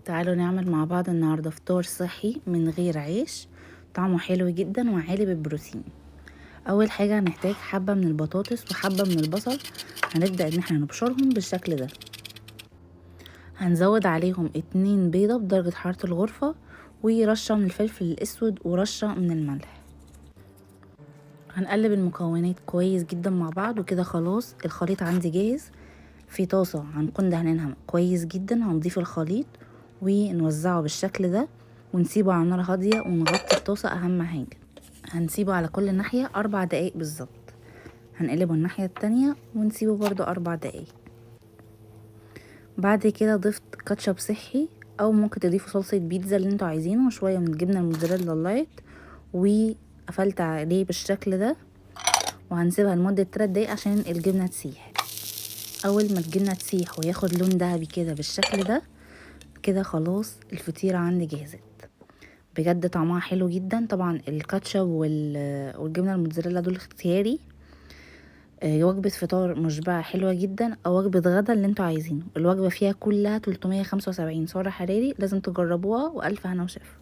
تعالوا نعمل مع بعض النهاردة فطار صحي من غير عيش، طعمه حلو جدا وعالي بالبروتين. اول حاجة هنحتاج حبة من البطاطس وحبة من البصل، هنبدأ ان احنا نبشرهم بالشكل ده. هنزود عليهم 2 بيضة بدرجة حرارة الغرفة، ورشة من الفلفل الاسود ورشة من الملح. هنقلب المكونات كويس جدا مع بعض، وكده خلاص الخليط عندي جاهز. في طاسة هنكون دهنينها كويس جدا، هنضيف الخليط ونوزعه بالشكل ده، ونسيبه على نار هادية ونغطي الطاسة. اهم حاجة هنسيبه على كل ناحية 4 دقايق بالظبط. هنقلبه الناحية التانية ونسيبه برضو 4 دقايق. بعد كده ضفت كاتشب صحي، او ممكن تضيفوا صلصة بيتزا اللي انتوا عايزينه، وشوية من الجبنة الموتزاريلا اللايت، وقفلت عليه بالشكل ده. وهنسيبها لمدة 3 دقايق عشان الجبنة تسيح. اول ما الجبنة تسيح وياخد لون ذهبي كده بالشكل ده، كده خلاص الفطيرة عندي جهزت. بجد طعمها حلو جدا. طبعا الكاتشب والجبنة الموتزاريلا دول اختياري. وجبة فطار مشبعة حلوة جدا، او وجبة غدا اللي انتوا عايزينه. الوجبة فيها كلها 375 سعر حراري، لازم تجربوها، والف هنا وشفا.